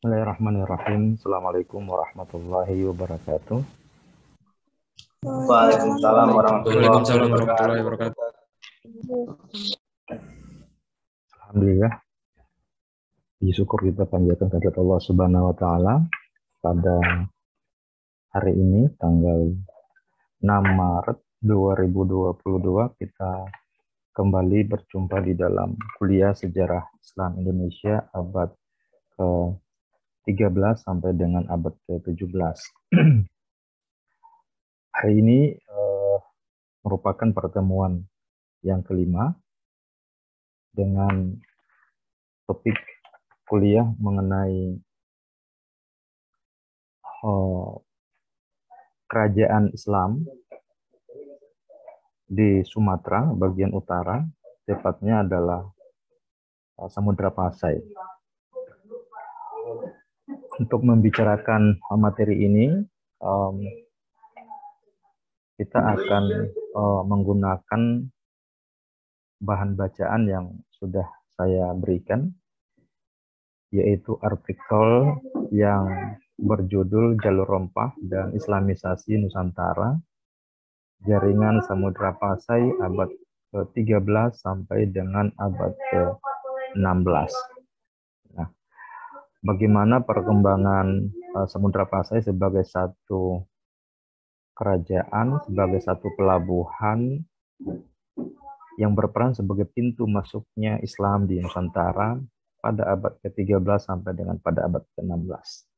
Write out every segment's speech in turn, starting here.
Bismillahirrahmanirrahim. Assalamualaikum warahmatullahi wabarakatuh. Waalaikumsalam warahmatullahi Waalaikumsalam warahmatullahi wabarakatuh. wabarakatuh. Alhamdulillah, puji syukur kita panjatkan kehadirat Allah Subhanahu wa taala pada hari ini tanggal 6 Maret 2022 kita kembali berjumpa di dalam kuliah Sejarah Islam Indonesia abad ke-13 sampai dengan abad ke-17. Hari ini merupakan pertemuan yang kelima dengan topik kuliah mengenai kerajaan Islam di Sumatera bagian utara, tepatnya adalah Samudra Pasai. Untuk membicarakan materi ini, kita akan menggunakan bahan bacaan yang sudah saya berikan, yaitu artikel yang berjudul Jalur Rempah dan Islamisasi Nusantara, Jaringan Samudra Pasai abad ke-13 sampai dengan abad ke-16. Nah, bagaimana perkembangan Samudra Pasai sebagai satu kerajaan, sebagai satu pelabuhan yang berperan sebagai pintu masuknya Islam di Nusantara pada abad ke-13 sampai dengan pada abad ke-16.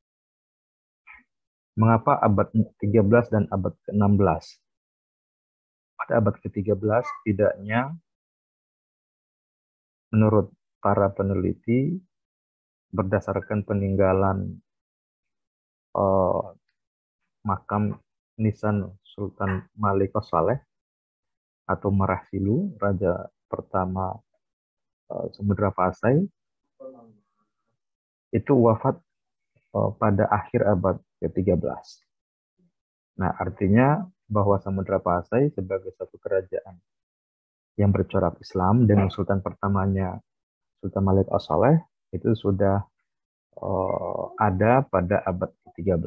Mengapa abad ke-13 dan abad ke-16? Pada abad ke-13 setidaknya menurut para peneliti berdasarkan peninggalan makam nisan Sultan Malik Saleh atau Marah Silu, raja pertama Samudra Pasai, itu wafat pada akhir abad ke-13. Nah, artinya bahwa Samudra Pasai sebagai satu kerajaan yang bercorak Islam dengan sultan pertamanya Sultan Malik Saleh itu sudah ada pada abad ke-13.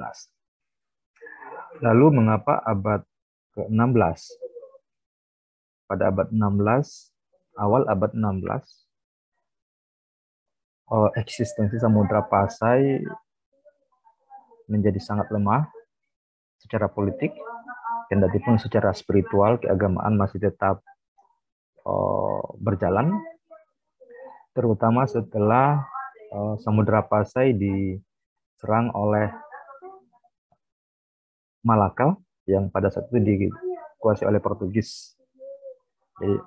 Lalu mengapa abad ke-16? Pada abad 16, awal abad 16, eksistensi Samudra Pasai menjadi sangat lemah secara politik, kendatipun secara spiritual keagamaan masih tetap berjalan, terutama setelah Samudra Pasai diserang oleh Malaka yang pada saat itu dikuasai oleh Portugis. Jadi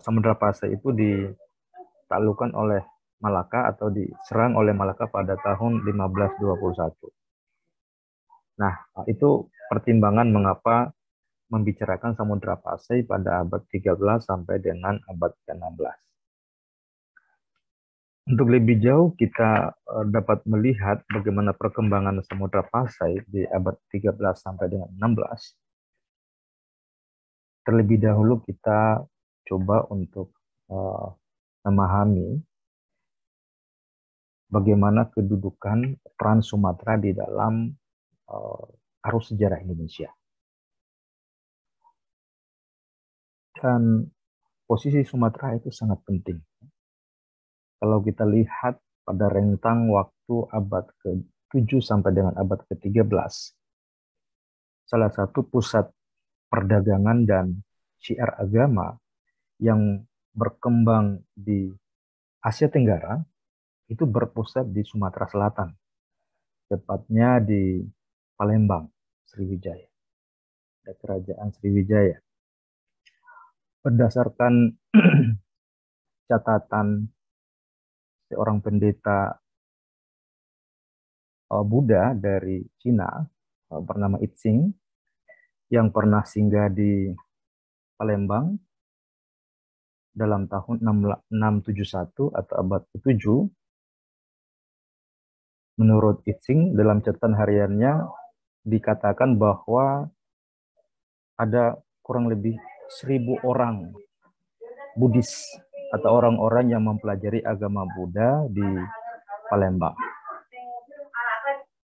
Samudra Pasai itu ditaklukkan oleh Malaka atau diserang oleh Malaka pada tahun 1521. Nah, itu pertimbangan mengapa membicarakan Samudra Pasai pada abad 13 sampai dengan abad ke-16. Untuk lebih jauh kita dapat melihat bagaimana perkembangan Samudra Pasai di abad 13 sampai dengan 16. Terlebih dahulu kita coba untuk memahami bagaimana kedudukan peran Sumatera di dalam arus sejarah Indonesia. Dan posisi Sumatera itu sangat penting. Kalau kita lihat pada rentang waktu abad ke-7 sampai dengan abad ke-13, salah satu pusat perdagangan dan syiar agama yang berkembang di Asia Tenggara itu berpusat di Sumatera Selatan, tepatnya di Palembang, Sriwijaya, ada kerajaan Sriwijaya. Berdasarkan catatan seorang pendeta Buddha dari Cina bernama Itzing yang pernah singgah di Palembang dalam tahun 671 atau abad ke-7. Menurut Itzing, dalam catatan hariannya dikatakan bahwa ada kurang lebih 1.000 orang Buddhis atau orang-orang yang mempelajari agama Buddha di Palembang.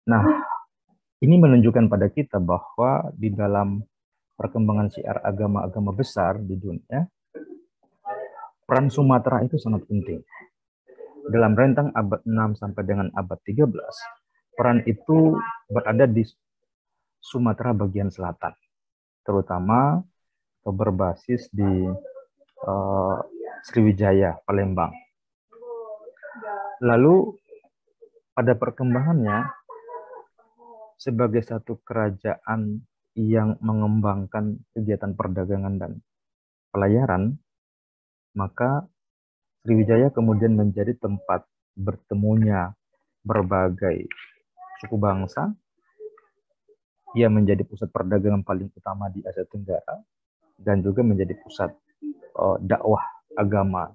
Nah, ini menunjukkan pada kita bahwa di dalam perkembangan syiar agama-agama besar di dunia, peran Sumatera itu sangat penting. Dalam rentang abad 6 sampai dengan abad 13, peran itu berada di Sumatera bagian selatan, terutama berbasis di Sriwijaya, Palembang. Lalu pada perkembangannya, sebagai satu kerajaan yang mengembangkan kegiatan perdagangan dan pelayaran, maka Sriwijaya kemudian menjadi tempat bertemunya berbagai suku bangsa. Ia menjadi pusat perdagangan paling utama di Asia Tenggara dan juga menjadi pusat dakwah agama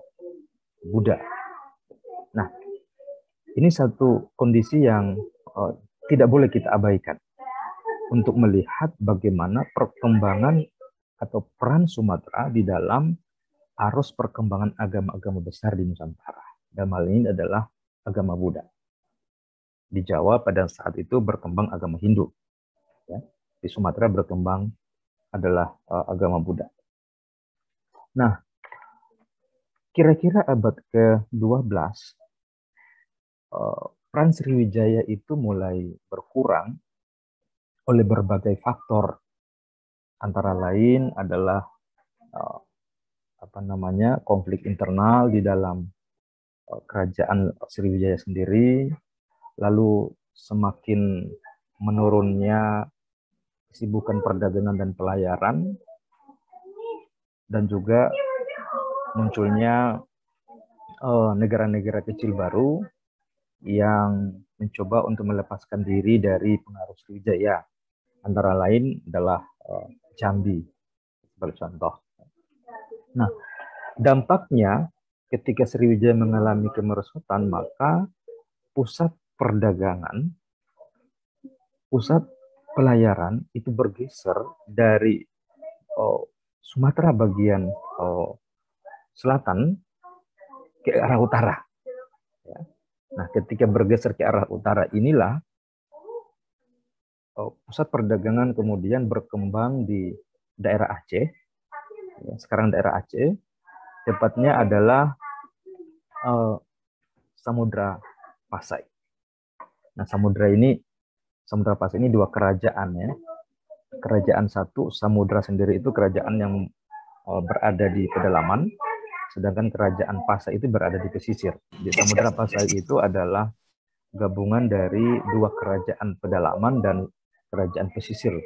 Buddha. Nah, ini satu kondisi yang tidak boleh kita abaikan untuk melihat bagaimana perkembangan atau peran Sumatera di dalam arus perkembangan agama-agama besar di Nusantara. Dalam hal ini adalah agama Buddha. Di Jawa pada saat itu berkembang agama Hindu. Ya. Di Sumatera berkembang adalah agama Buddha. Nah, kira-kira abad ke-12, peran Sriwijaya itu mulai berkurang oleh berbagai faktor. Antara lain adalah konflik internal di dalam kerajaan Sriwijaya sendiri, lalu semakin menurunnya kesibukan perdagangan dan pelayaran, dan juga munculnya negara-negara kecil baru yang mencoba untuk melepaskan diri dari pengaruh Sriwijaya. Antara lain adalah Jambi, sebagai contoh. Nah, dampaknya ketika Sriwijaya mengalami kemerosotan, maka pusat perdagangan, pusat pelayaran itu bergeser dari Sumatera bagian selatan ke arah utara. Ya. Nah, ketika bergeser ke arah utara inilah pusat perdagangan kemudian berkembang di daerah Aceh. Ya, sekarang daerah Aceh, tepatnya adalah Samudra Pasai. Nah, Samudra Pasai ini dua kerajaan ya. Kerajaan satu, Samudra sendiri itu kerajaan yang berada di pedalaman, sedangkan kerajaan Pasai itu berada di pesisir. Di Samudra Pasai itu adalah gabungan dari dua kerajaan pedalaman dan kerajaan pesisir.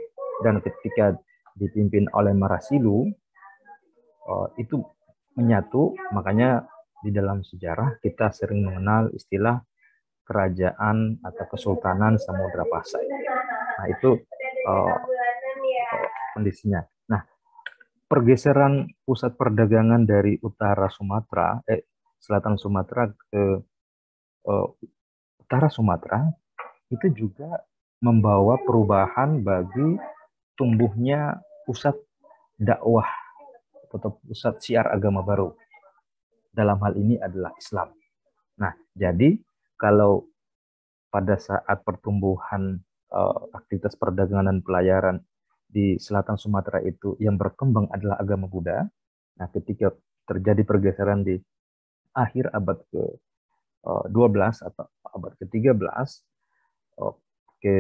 Dan ketika dipimpin oleh Marasilu, itu menyatu, makanya di dalam sejarah kita sering mengenal istilah kerajaan atau kesultanan Samudra Pasai. Nah, itu kondisinya. Nah, pergeseran pusat perdagangan dari selatan Sumatera ke utara Sumatera itu juga membawa perubahan bagi tumbuhnya pusat dakwah atau pusat syiar agama baru. Dalam hal ini adalah Islam. Nah, jadi kalau pada saat pertumbuhan aktivitas perdagangan dan pelayaran di selatan Sumatera itu yang berkembang adalah agama Buddha, nah ketika terjadi pergeseran di akhir abad ke-12 atau abad ke-13 ke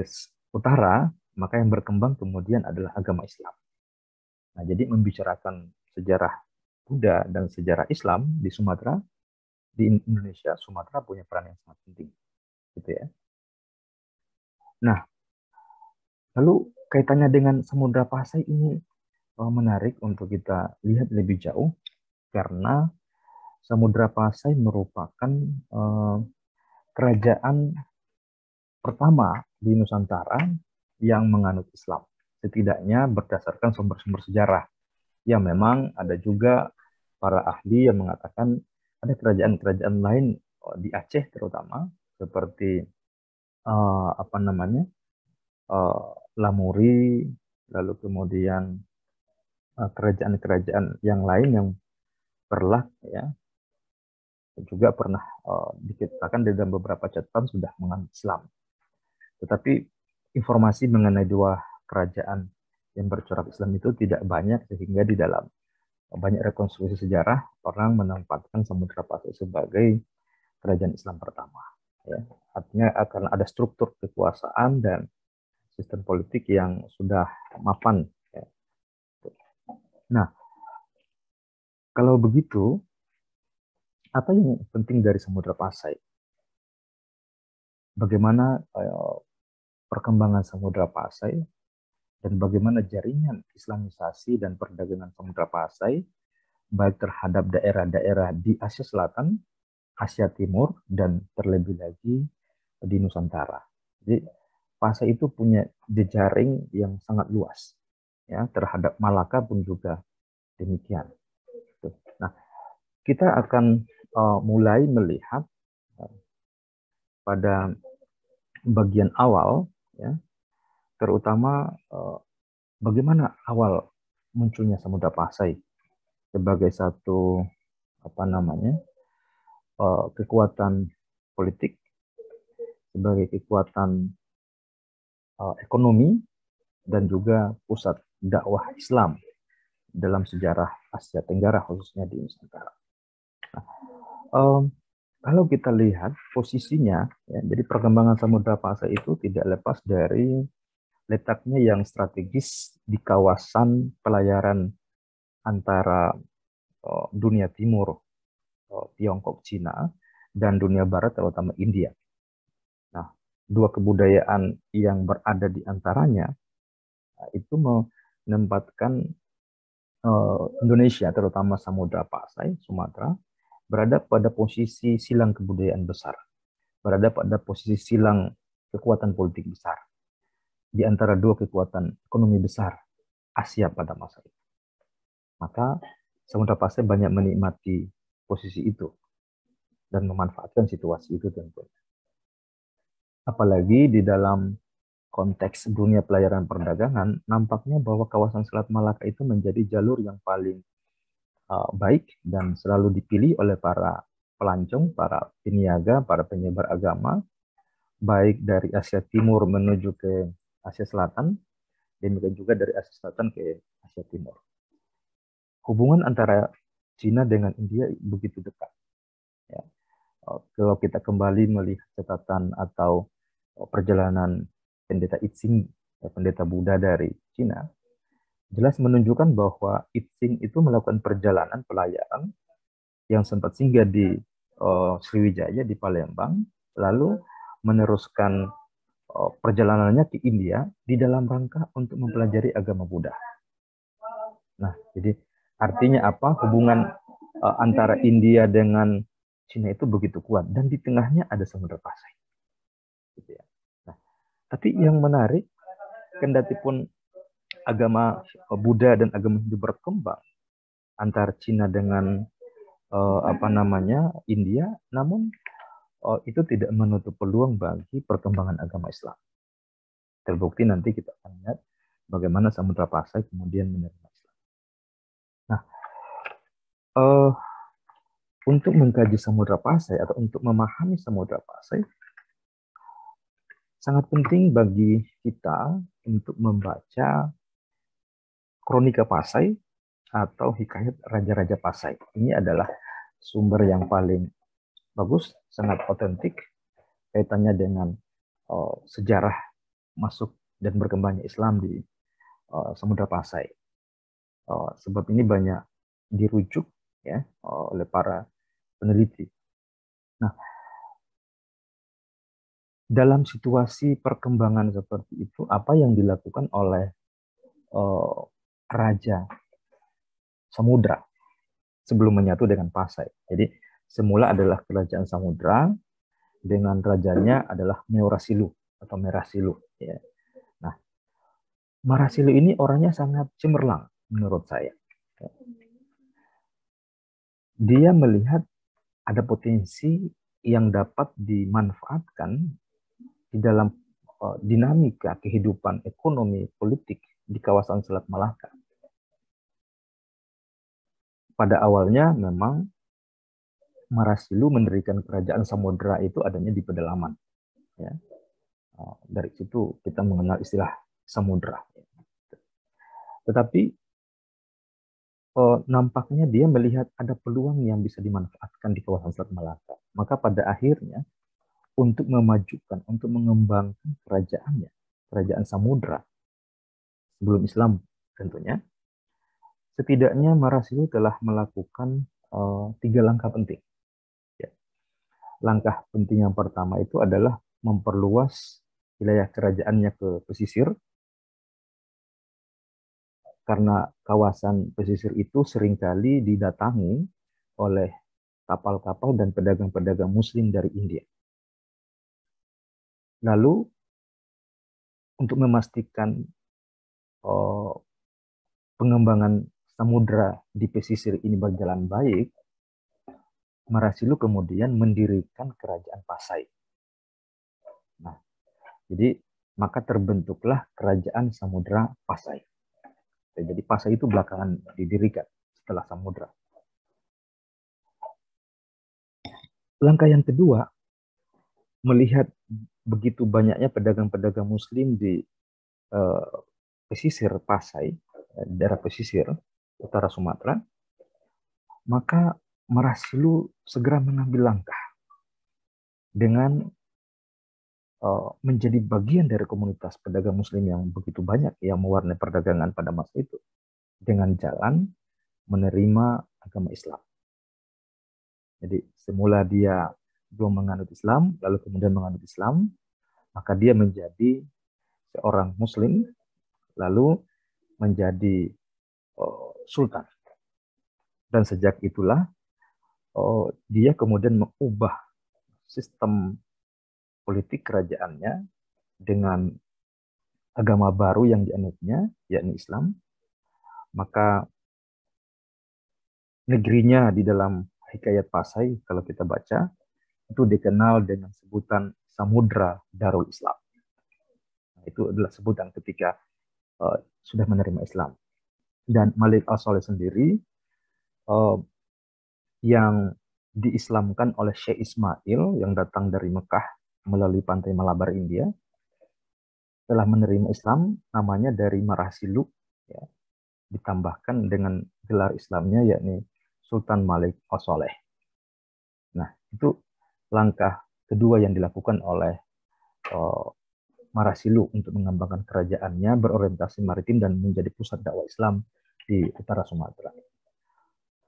utara, maka yang berkembang kemudian adalah agama Islam. Nah, jadi membicarakan sejarah Buddha dan sejarah Islam di Sumatera, di Indonesia, Sumatera punya peran yang sangat penting, gitu ya. Nah, lalu kaitannya dengan Samudra Pasai ini menarik untuk kita lihat lebih jauh, karena Samudra Pasai merupakan kerajaan pertama di Nusantara yang menganut Islam, setidaknya berdasarkan sumber-sumber sejarah. Ya, memang ada juga para ahli yang mengatakan ada kerajaan-kerajaan lain di Aceh terutama, seperti Lamuri, lalu kemudian kerajaan-kerajaan yang lain yang Perlak ya juga pernah diciptakan dalam beberapa catatan sudah menganut Islam. Tetapi informasi mengenai dua kerajaan yang bercorak Islam itu tidak banyak, sehingga di dalam banyak rekonstruksi sejarah orang menempatkan Samudra Pasai sebagai kerajaan Islam pertama. Ya. Artinya akan ada struktur kekuasaan dan sistem politik yang sudah mapan. Ya. Nah, kalau begitu, apa yang penting dari Samudra Pasai? Bagaimana perkembangan Samudra Pasai dan bagaimana jaringan Islamisasi dan perdagangan Samudra Pasai baik terhadap daerah-daerah di Asia Selatan, Asia Timur, dan terlebih lagi di Nusantara. Jadi Pasai itu punya jejaring yang sangat luas, ya, terhadap Malaka pun juga demikian. Nah, kita akan mulai melihat pada bagian awal, ya, terutama bagaimana awal munculnya Samudra Pasai sebagai satu kekuatan politik, sebagai kekuatan ekonomi, dan juga pusat dakwah Islam dalam sejarah Asia Tenggara, khususnya di Nusantara. Nah, kalau kita lihat posisinya, ya, jadi perkembangan Samudra Pasai itu tidak lepas dari letaknya yang strategis di kawasan pelayaran antara dunia timur, Tiongkok, Cina, dan dunia barat, terutama India. Nah, dua kebudayaan yang berada di antaranya itu menempatkan Indonesia, terutama Samudra Pasai, Sumatera, berada pada posisi silang kebudayaan besar, berada pada posisi silang kekuatan politik besar, di antara dua kekuatan ekonomi besar Asia pada masa itu. Maka Samudra Pasai banyak menikmati posisi itu dan memanfaatkan situasi itu tentunya. Apalagi di dalam konteks dunia pelayaran perdagangan, nampaknya bahwa kawasan Selat Malaka itu menjadi jalur yang paling baik dan selalu dipilih oleh para pelancong, para peniaga, para penyebar agama, baik dari Asia Timur menuju ke Asia Selatan, demikian juga dari Asia Selatan ke Asia Timur. Hubungan antara Cina dengan India begitu dekat. Ya. Kalau kita kembali melihat catatan atau perjalanan pendeta Itzing, pendeta Buddha dari Cina, jelas menunjukkan bahwa Itzing itu melakukan perjalanan pelayaran yang sempat singgah di Sriwijaya, di Palembang, lalu meneruskan perjalanannya ke India di dalam rangka untuk mempelajari agama Buddha. Nah, jadi artinya apa? Hubungan antara India dengan Cina itu begitu kuat, dan di tengahnya ada Samudra Pasai. Gitu ya. Nah, tapi yang menarik, kendati pun agama Buddha dan agama Hindu berkembang antara Cina dengan India, namun itu tidak menutup peluang bagi perkembangan agama Islam. Terbukti nanti kita akan lihat bagaimana Samudra Pasai kemudian menerima Islam. Nah, untuk mengkaji Samudra Pasai atau untuk memahami Samudra Pasai, sangat penting bagi kita untuk membaca Kronika Pasai atau Hikayat Raja-Raja Pasai. Ini adalah sumber yang paling bagus, sangat otentik, kaitannya dengan sejarah masuk dan berkembangnya Islam di Samudra Pasai. Sebab ini banyak dirujuk, ya, oleh para peneliti. Nah, dalam situasi perkembangan seperti itu, apa yang dilakukan oleh Raja Samudra sebelum menyatu dengan Pasai? Jadi semula adalah kerajaan Samudra, dengan rajanya adalah Meorasilu atau Merasilu. Ya. Nah, Marasilu ini orangnya sangat cemerlang menurut saya. Dia melihat ada potensi yang dapat dimanfaatkan di dalam dinamika kehidupan ekonomi politik di kawasan Selat Malaka. Pada awalnya memang Marasilu mendirikan kerajaan Samudra itu adanya di pedalaman. Ya. Dari situ kita mengenal istilah samudra. Tetapi nampaknya dia melihat ada peluang yang bisa dimanfaatkan di kawasan Selat Malaka. Maka pada akhirnya untuk memajukan, untuk mengembangkan kerajaannya, kerajaan samudra sebelum Islam tentunya, setidaknya Marasilu telah melakukan 3 langkah penting. Ya. Langkah penting yang pertama itu adalah memperluas wilayah kerajaannya ke pesisir, karena kawasan pesisir itu seringkali didatangi oleh kapal-kapal dan pedagang-pedagang Muslim dari India. Lalu untuk memastikan uh, pengembangan samudra di pesisir ini berjalan baik, Marasilu kemudian mendirikan kerajaan Pasai. Nah, jadi maka terbentuklah kerajaan Samudra Pasai. Jadi Pasai itu belakangan didirikan setelah Samudra. Langkah yang kedua, melihat begitu banyaknya pedagang-pedagang Muslim di pesisir Pasai, daerah pesisir utara Sumatera, maka Marasilu segera mengambil langkah dengan menjadi bagian dari komunitas pedagang Muslim yang begitu banyak yang mewarnai perdagangan pada masa itu dengan jalan menerima agama Islam. Jadi semula dia belum menganut Islam, lalu kemudian menganut Islam, maka dia menjadi seorang Muslim, lalu menjadi sultan. Dan sejak itulah dia kemudian mengubah sistem politik kerajaannya dengan agama baru yang dianutnya, yakni Islam. Maka negerinya di dalam Hikayat Pasai, kalau kita baca, itu dikenal dengan sebutan Samudra Darul Islam. Nah, itu adalah sebutan ketika sudah menerima Islam. Dan Malik As-Saleh sendiri yang diislamkan oleh Syekh Ismail yang datang dari Mekah melalui pantai Malabar India, telah menerima Islam, namanya dari Marasilu, ya, ditambahkan dengan gelar Islamnya yakni Sultan Malik As-Saleh. Nah, itu langkah kedua yang dilakukan oleh Marasilu untuk mengembangkan kerajaannya berorientasi maritim dan menjadi pusat dakwah Islam di utara Sumatera.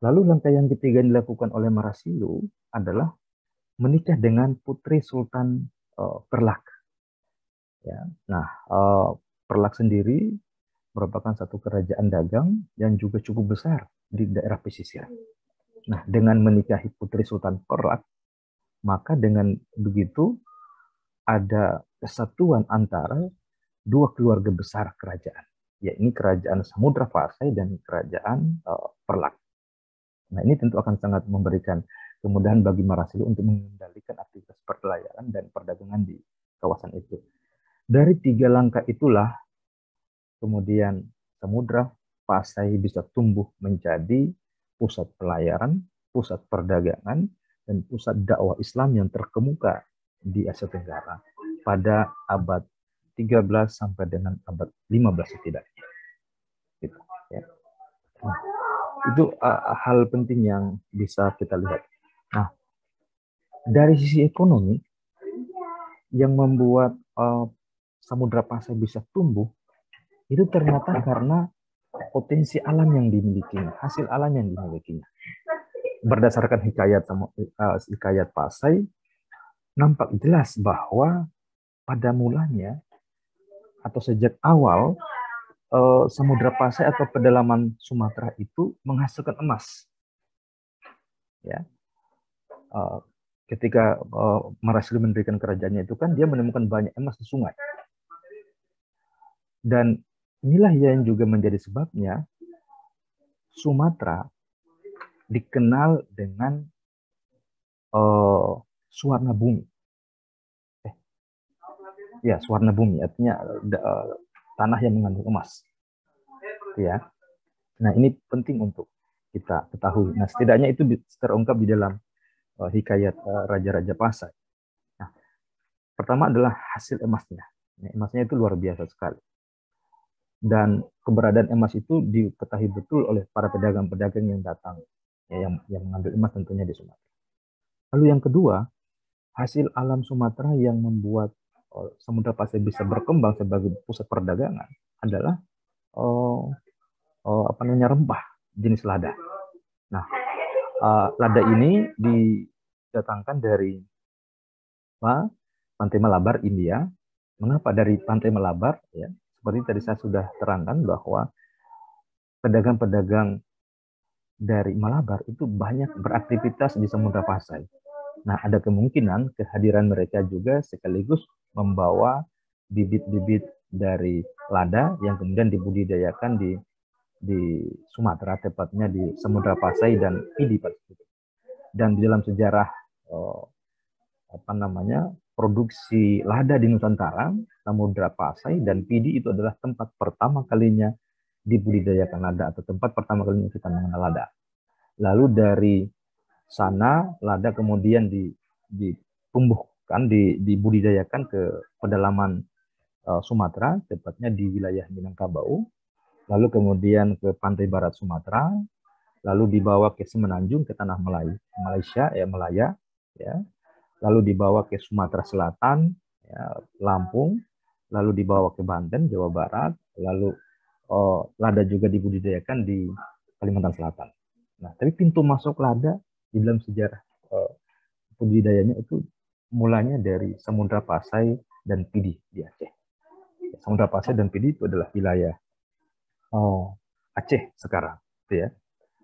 Lalu langkah yang ketiga yang dilakukan oleh Marasilu adalah menikah dengan putri Sultan Perlak. Ya. Nah, Perlak sendiri merupakan satu kerajaan dagang yang juga cukup besar di daerah pesisir. Nah, dengan menikahi putri Sultan Perlak, maka dengan begitu ada kesatuan antara dua keluarga besar kerajaan, yaitu kerajaan Samudra Pasai dan kerajaan Perlak. Nah, ini tentu akan sangat memberikan kemudahan bagi Marasilu untuk mengendalikan aktivitas perpelayaran dan perdagangan di kawasan itu. Dari 3 langkah itulah kemudian Samudra Pasai bisa tumbuh menjadi pusat pelayaran, pusat perdagangan, dan pusat dakwah Islam yang terkemuka di Asia Tenggara pada abad 13 sampai dengan abad 15 setidaknya. Gitu, ya. Nah, itu hal penting yang bisa kita lihat. Nah, dari sisi ekonomi, yang membuat Samudra Pasai bisa tumbuh, itu ternyata karena potensi alam yang dimilikinya, hasil alam yang dimilikinya. Berdasarkan hikayat Pasai, nampak jelas bahwa pada mulanya atau sejak awal Samudra Pasai atau pedalaman Sumatera itu menghasilkan emas. Ya, ketika Marasilu mendirikan kerajaannya itu kan dia menemukan banyak emas di sungai. Dan inilah yang juga menjadi sebabnya Sumatera dikenal dengan Suwarna Bumi. Ya, Suwarna Bumi artinya tanah yang mengandung emas. Ya. Nah, ini penting untuk kita ketahui. Nah, setidaknya itu terungkap di dalam hikayat Raja-Raja Pasai. Nah, Pertama adalah hasil emasnya. Emasnya itu luar biasa sekali. Dan keberadaan emas itu diketahui betul oleh para pedagang-pedagang yang datang, ya, yang mengambil emas tentunya di Sumatera. Lalu yang kedua, hasil alam Sumatera yang membuat Samudra Pasai bisa berkembang sebagai pusat perdagangan adalah apa namanya, rempah jenis lada. Nah, lada ini didatangkan dari Pantai Malabar, India. Mengapa dari Pantai Malabar? Ya, seperti tadi saya sudah terangkan bahwa pedagang-pedagang dari Malabar itu banyak beraktivitas di Samudra Pasai. Nah, ada kemungkinan kehadiran mereka juga sekaligus membawa bibit-bibit dari lada yang kemudian dibudidayakan di Sumatera, tepatnya di Samudra Pasai dan Pidi. Dan di dalam sejarah apa namanya, produksi lada di Nusantara, Samudra Pasai dan Pidi itu adalah tempat pertama kalinya dibudidayakan lada, atau tempat pertama kalinya kita mengenal lada. Lalu dari sana lada kemudian ditumbuhkan, dibudidayakan ke pedalaman Sumatera, tepatnya di wilayah Minangkabau, lalu kemudian ke pantai barat Sumatera, lalu dibawa ke Semenanjung, ke tanah Malaysia, Malaya, ya, lalu dibawa ke Sumatera Selatan, ya, Lampung, lalu dibawa ke Banten, Jawa Barat, lalu lada juga dibudidayakan di Kalimantan Selatan. Nah, tapi pintu masuk lada di dalam sejarah budidayanya itu mulanya dari Samudra Pasai dan Pidi di Aceh. Samudra Pasai dan Pidi itu adalah wilayah Aceh sekarang, gitu ya.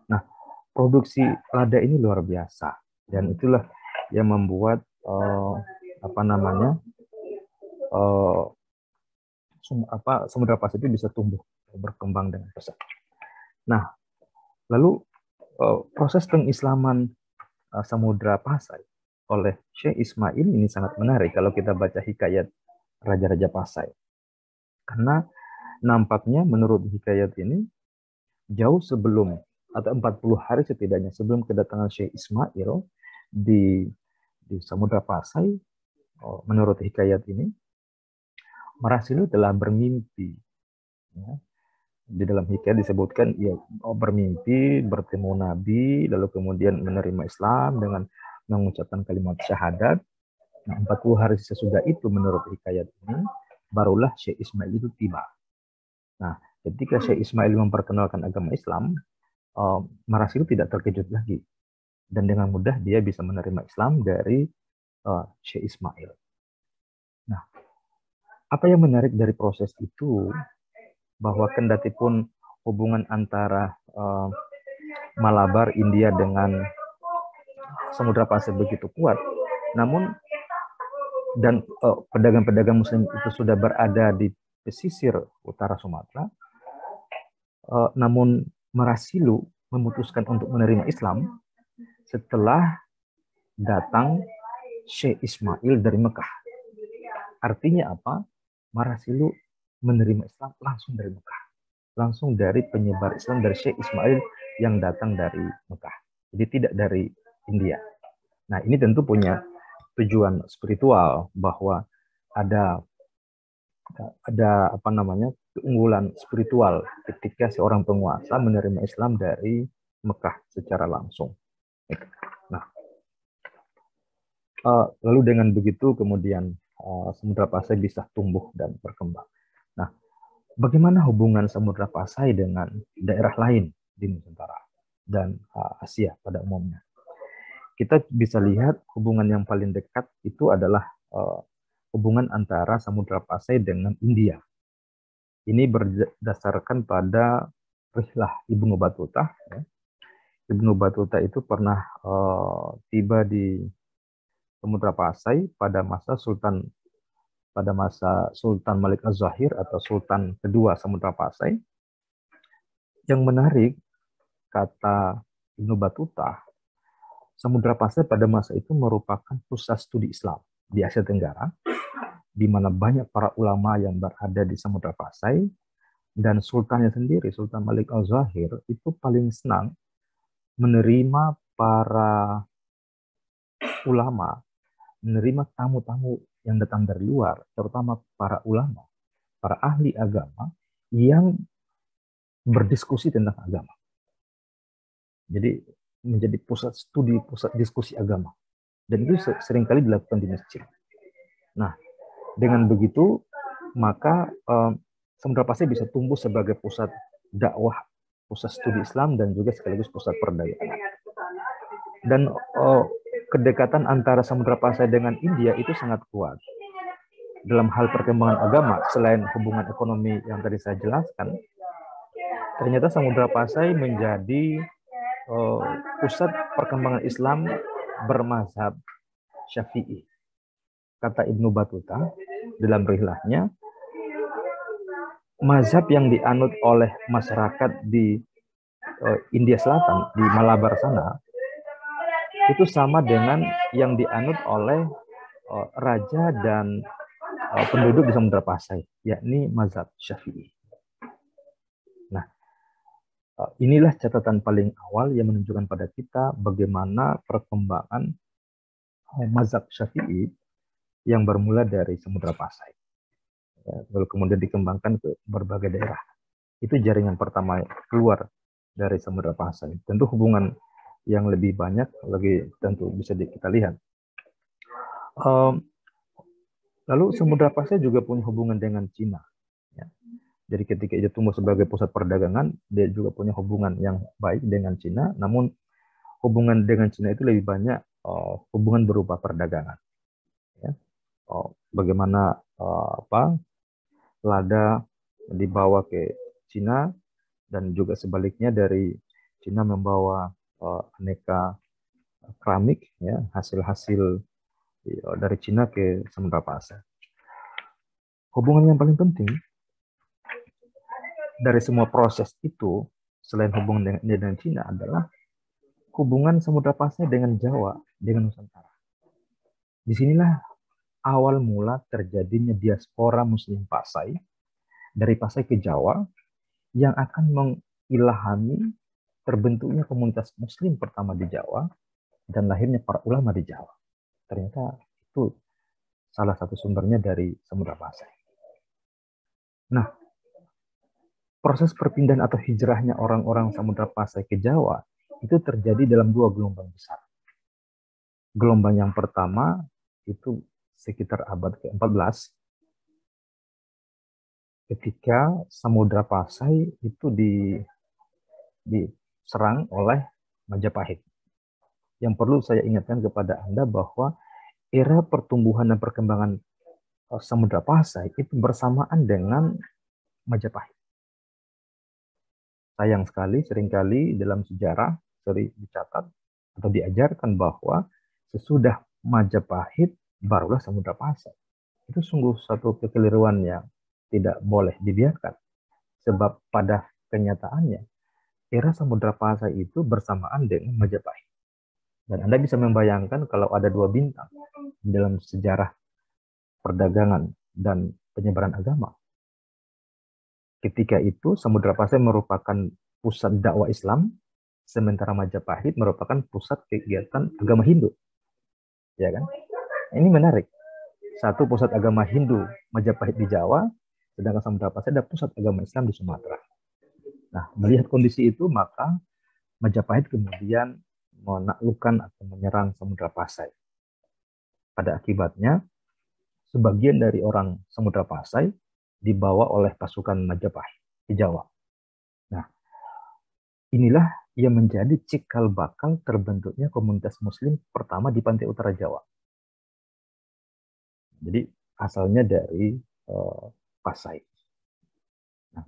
Nah, produksi lada ini luar biasa, dan itulah yang membuat apa namanya, Samudra Pasai itu bisa tumbuh berkembang dengan pesat. Nah, lalu proses pengislaman Samudra Pasai oleh Syekh Ismail ini sangat menarik kalau kita baca hikayat Raja-Raja Pasai. Karena nampaknya menurut hikayat ini, jauh sebelum, atau 40 hari setidaknya sebelum kedatangan Syekh Ismail di Samudra Pasai, menurut hikayat ini, Marasilu telah bermimpi. Ya. Di dalam hikayat disebutkan ia bermimpi bertemu Nabi, lalu kemudian menerima Islam dengan mengucapkan kalimat syahadat. Nah, 40 hari sesudah itu menurut hikayat ini, barulah Syekh Ismail itu tiba. Nah, ketika Syekh Ismail memperkenalkan agama Islam, Marasilu tidak terkejut lagi. Dan dengan mudah dia bisa menerima Islam dari Syekh Ismail. Nah, apa yang menarik dari proses itu, bahwa kendatipun hubungan antara Malabar, India dengan Samudra Pasai begitu kuat, namun dan pedagang-pedagang Muslim itu sudah berada di pesisir utara Sumatera, namun Marasilu memutuskan untuk menerima Islam setelah datang Syekh Ismail dari Mekah. Artinya apa? Marasilu menerima Islam langsung dari Mekah, langsung dari penyebar Islam, dari Syekh Ismail yang datang dari Mekah, jadi tidak dari India. Nah, ini tentu punya tujuan spiritual, bahwa ada apa namanya, keunggulan spiritual ketika seorang penguasa menerima Islam dari Mekah secara langsung. Nah, lalu dengan begitu kemudian Samudra Pasai bisa tumbuh dan berkembang. Nah, bagaimana hubungan Samudra Pasai dengan daerah lain di Nusantara dan Asia pada umumnya? Kita bisa lihat hubungan yang paling dekat itu adalah hubungan antara Samudra Pasai dengan India. Ini berdasarkan pada rihlah Ibnu Battuta. Ya. Ibnu Battuta itu pernah tiba di Samudra Pasai pada masa Sultan Malik Az-Zahir atau Sultan kedua Samudra Pasai. Yang menarik, kata Ibnu Battuta, Samudra Pasai pada masa itu merupakan pusat studi Islam di Asia Tenggara, di mana banyak para ulama yang berada di Samudra Pasai, dan sultannya sendiri, Sultan Malik Az-Zahir, itu paling senang menerima para ulama menerima tamu-tamu yang datang dari luar, terutama para ulama, para ahli agama yang berdiskusi tentang agama. Jadi menjadi pusat studi, pusat diskusi agama. Dan itu seringkali dilakukan di masjid. Nah, dengan begitu, maka Samudra Pasai bisa tumbuh sebagai pusat dakwah, pusat studi Islam, dan juga sekaligus pusat perdagangan. Dan kedekatan antara Samudra Pasai dengan India itu sangat kuat. Dalam hal perkembangan agama, selain hubungan ekonomi yang tadi saya jelaskan, ternyata Samudra Pasai menjadi pusat perkembangan Islam bermazhab Syafi'i. Kata Ibnu Battuta dalam rihlahnya, mazhab yang dianut oleh masyarakat di India Selatan, di Malabar sana, itu sama dengan yang dianut oleh raja dan penduduk di Samudra Pasai, yakni mazhab Syafi'i. Nah, inilah catatan paling awal yang menunjukkan pada kita bagaimana perkembangan mazhab Syafi'i yang bermula dari Samudra Pasai, lalu kemudian dikembangkan ke berbagai daerah. Itu jaringan pertama keluar dari Samudra Pasai. Tentu hubungan yang lebih banyak lagi tentu bisa kita lihat. Lalu Samudra Pasai juga punya hubungan dengan Cina. Ya. Jadi ketika dia tumbuh sebagai pusat perdagangan, dia juga punya hubungan yang baik dengan Cina. Namun hubungan dengan Cina itu lebih banyak hubungan berupa perdagangan. Ya. Bagaimana lada dibawa ke Cina dan juga sebaliknya dari Cina membawa aneka keramik, ya, hasil-hasil dari Cina ke Samudra Pasai. Hubungan yang paling penting dari semua proses itu, selain hubungan dengan Cina, adalah hubungan Samudra Pasai dengan Jawa, dengan Nusantara. Disinilah awal mula terjadinya diaspora Muslim Pasai dari Pasai ke Jawa yang akan mengilhami terbentuknya komunitas Muslim pertama di Jawa dan lahirnya para ulama di Jawa. Ternyata itu salah satu sumbernya dari Samudra Pasai. Nah, proses perpindahan atau hijrahnya orang-orang Samudra Pasai ke Jawa itu terjadi dalam dua gelombang besar. Gelombang yang pertama itu sekitar abad ke-14 ketika Samudra Pasai itu diserang oleh Majapahit. Yang perlu saya ingatkan kepada Anda bahwa era pertumbuhan dan perkembangan Samudra Pasai itu bersamaan dengan Majapahit. Sayang sekali, seringkali dalam sejarah sering dicatat atau diajarkan bahwa sesudah Majapahit barulah Samudra Pasai. Itu sungguh satu kekeliruan yang tidak boleh dibiarkan. Sebab pada kenyataannya, era Samudra Pasai itu bersamaan dengan Majapahit. Dan Anda bisa membayangkan kalau ada dua bintang dalam sejarah perdagangan dan penyebaran agama. Ketika itu Samudra Pasai merupakan pusat dakwah Islam, sementara Majapahit merupakan pusat kegiatan agama Hindu. Ya kan? Ini menarik. Satu pusat agama Hindu, Majapahit di Jawa, sedangkan Samudra Pasai ada pusat agama Islam di Sumatera. Nah, melihat kondisi itu, maka Majapahit kemudian menaklukkan atau menyerang Samudra Pasai. Pada akibatnya, sebagian dari orang Samudra Pasai dibawa oleh pasukan Majapahit di Jawa. Nah, inilah yang menjadi cikal bakal terbentuknya komunitas Muslim pertama di pantai utara Jawa. Jadi asalnya dari Pasai. Nah,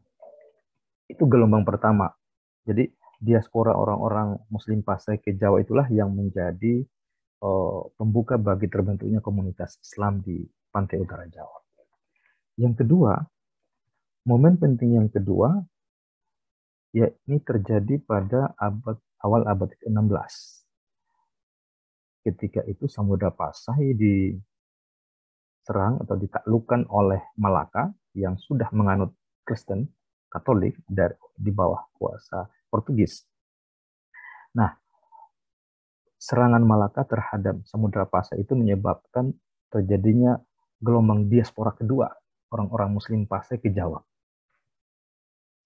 itu gelombang pertama. Jadi diaspora orang-orang Muslim Pasai ke Jawa itulah yang menjadi pembuka bagi terbentuknya komunitas Islam di pantai utara Jawa. Yang kedua, momen penting yang kedua, yakni terjadi pada awal abad ke-16. Ketika itu Samudra Pasai diserang atau ditaklukkan oleh Malaka yang sudah menganut Kristen Katolik di bawah kuasa Portugis. Nah, serangan Malaka terhadap Samudra Pasai itu menyebabkan terjadinya gelombang diaspora kedua orang-orang Muslim Pasai ke Jawa.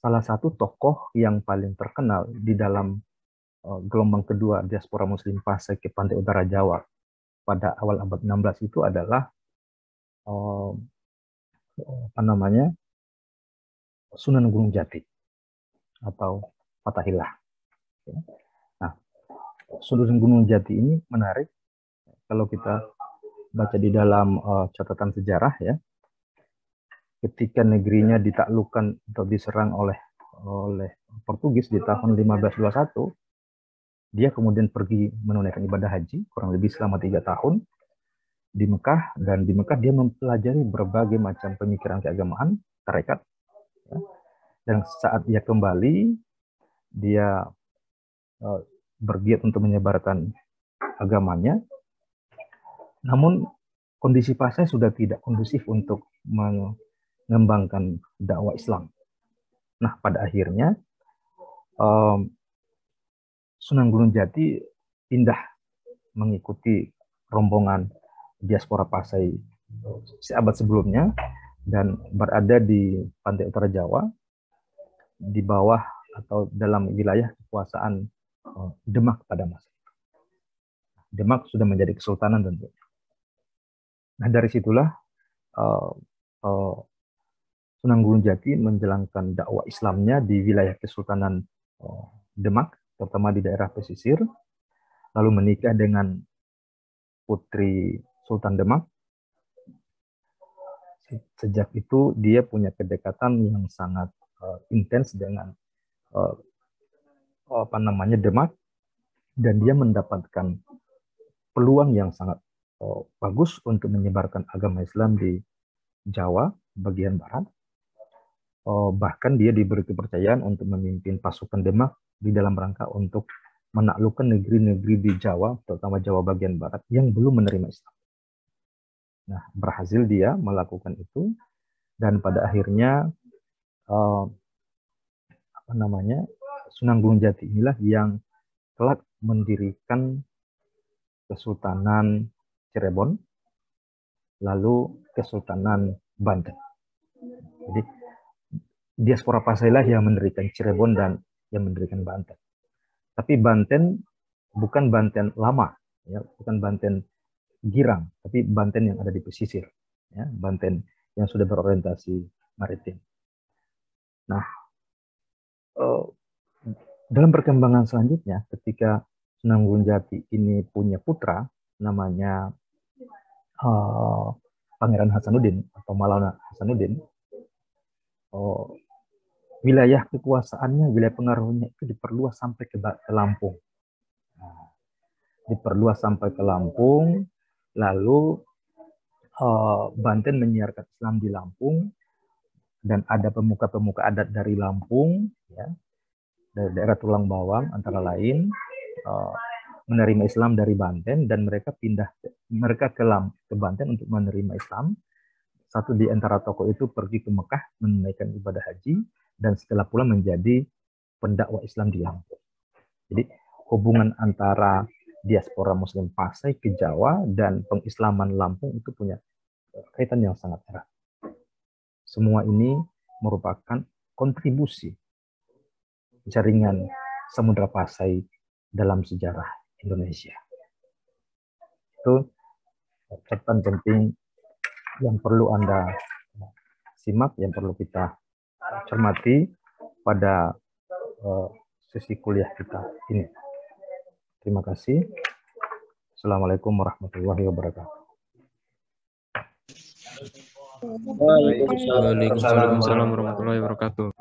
Salah satu tokoh yang paling terkenal di dalam gelombang kedua diaspora Muslim Pasai ke pantai utara Jawa pada awal abad 16 itu adalah Sunan Gunung Jati atau Fatahillah. Nah, Sunan Gunung Jati ini menarik kalau kita baca di dalam catatan sejarah ya. Ketika negerinya ditaklukkan atau diserang oleh Portugis di tahun 1521, dia kemudian pergi menunaikan ibadah haji kurang lebih selama 3 tahun di Mekah, dan di Mekah dia mempelajari berbagai macam pemikiran keagamaan, tarekat. Ya. Dan saat dia kembali, dia bergiat untuk menyebarkan agamanya. Namun kondisi Pasai sudah tidak kondusif untuk mengembangkan dakwah Islam. Nah, pada akhirnya Sunan Gunung Jati pindah mengikuti rombongan diaspora Pasai seabad sebelumnya dan berada di pantai utara Jawa di bawah atau dalam wilayah kekuasaan Demak pada masa itu. Demak sudah menjadi kesultanan tentu. Nah, dari situlah Sunan Gunung Jati menjalankan dakwah Islamnya di wilayah Kesultanan Demak, terutama di daerah pesisir, lalu menikah dengan putri Sultan Demak. Sejak itu dia punya kedekatan yang sangat intens dengan Demak, dan dia mendapatkan peluang yang sangat bagus untuk menyebarkan agama Islam di Jawa bagian barat. Bahkan dia diberi kepercayaan untuk memimpin pasukan Demak di dalam rangka untuk menaklukkan negeri-negeri di Jawa, terutama Jawa bagian barat yang belum menerima Islam. Nah, berhasil dia melakukan itu, dan pada akhirnya Sunan Gunung Jati inilah yang kelak mendirikan Kesultanan Cirebon, lalu Kesultanan Banten. Jadi diaspora Pasai lah yang mendirikan Cirebon dan yang mendirikan Banten. Tapi Banten bukan Banten lama, ya, bukan Banten girang, tapi Banten yang ada di pesisir, ya, Banten yang sudah berorientasi maritim. Nah, dalam perkembangan selanjutnya, ketika Sunan Gunung Jati ini punya putra, namanya Pangeran Hasanuddin atau Maulana Hasanuddin, wilayah kekuasaannya, wilayah pengaruhnya itu diperluas sampai ke Lampung. Nah, diperluas sampai ke Lampung, lalu Banten menyiarkan Islam di Lampung, dan ada pemuka-pemuka adat dari Lampung, ya, dari daerah Tulang Bawang antara lain, menerima Islam dari Banten, dan mereka ke Banten untuk menerima Islam. Satu di antara tokoh itu pergi ke Mekah menunaikan ibadah haji, dan setelah pulang menjadi pendakwah Islam di Lampung. Jadi hubungan antara diaspora Muslim Pasai ke Jawa dan pengislaman Lampung itu punya kaitan yang sangat erat. Semua ini merupakan kontribusi jaringan Samudra Pasai dalam sejarah Indonesia. Itu catatan penting yang perlu Anda simak, yang perlu kita cermati pada sesi kuliah kita ini. Terima kasih. Assalamualaikum warahmatullahi wabarakatuh. Waalaikumsalam warahmatullahi wabarakatuh.